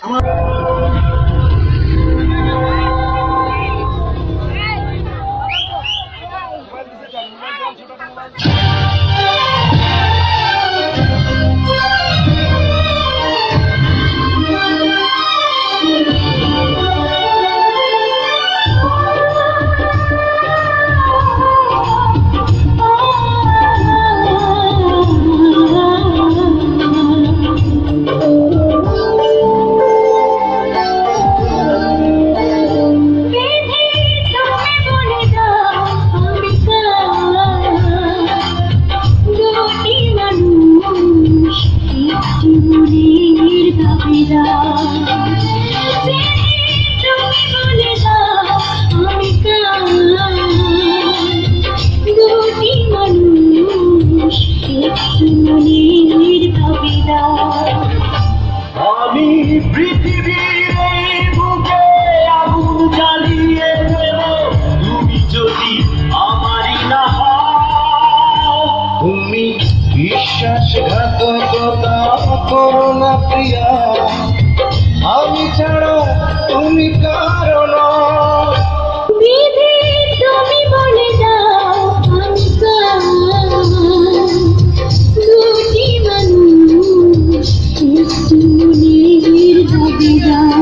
আমার আমি পৃথিবীর এই বুকে আগুন জ্বালিয়ে দেব তুমি যদি আমারই না হও। তুমি বিশ্বাসঘাতকতা করো না প্রিয়া, আমি ছাড়া তুমি কারো নও। বিধি তুমি বলে দাও আমি কার, দুটি মানুষ একটি মনের দাবিদার।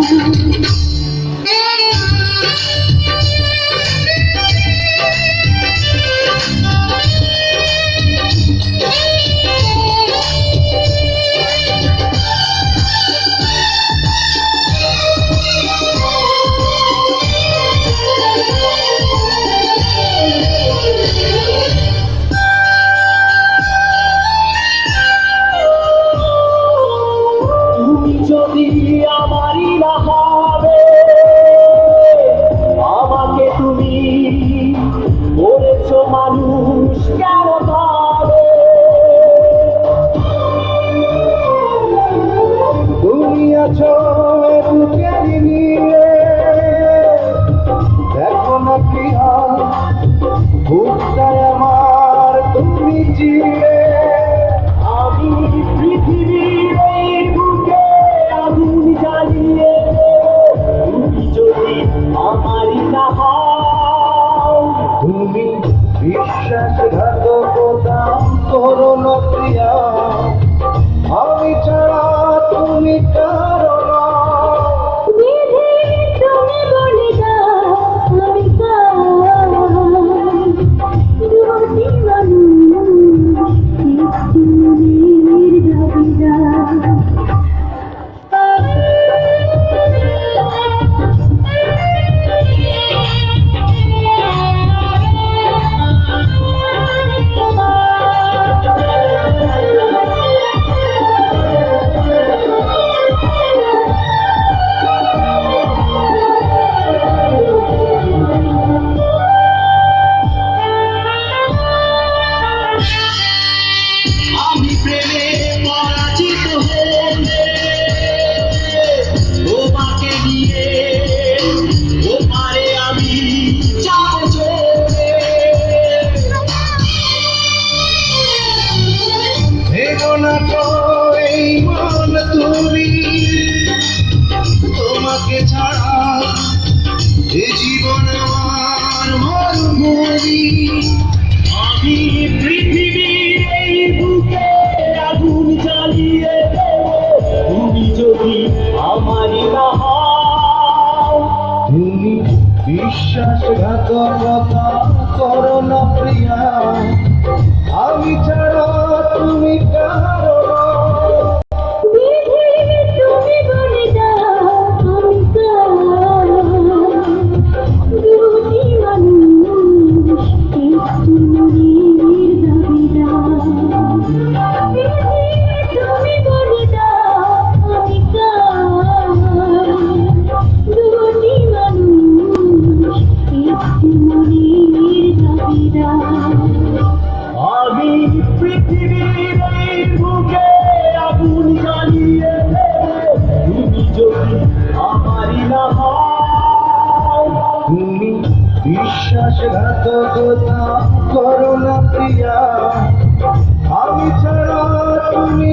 তুমি যদি আমারই না হবে, আমাকে তুমি বলেছো মানুষ কেন ভাবে। তুমি আছো বুকের নিয়ে, দেখো না প্রিয়া বুকটায় আমার তুমি চিনে। আমি পৃথিবীর এই বুকে আগুন জ্বালিয়ে দেব তুমি যদি আমারই না হও। তুমি বিশ্বাসঘাতকতা করো না প্রিয়া, আমি ছাড়া তুমি কারো নও। বিধি তুমি বলে দাও আমি কার, দুটি মানুষ একটি মনের দাবিদার। আমি প্রেমে পরাজিত হয়ে তোমাকে নিয়ে ওপারে আমি যাব চলে। ভেবো না তো এই মন তুমি, তোমাকে ছাড়া এ জীবন আমার মরুভূমি। আমি পৃথিবীর এই বুকে আগুন জ্বালিয়ে দেব তুমি যদি আমারই না হও। তুমি বিশ্বাসঘাতকতা করো না প্রিয়া, আমি ছাড়া তুমি কারো নও। বিধি তুমি বলে দাও আমি কার, দুটি মানুষ একটি মনের দাবিদার। বিধি তুমি বলে দাও আমি কার, দুটি মানুষ একটি মনের দাবিদার। আমি পৃথিবীর এই বুকে আগুন জ্বালিয়ে দেব তুমি যদি আমারই না হও। তুমি বিশ্বাসঘাতকতা করো না প্রিয়া, আমি ছাড়া তুমি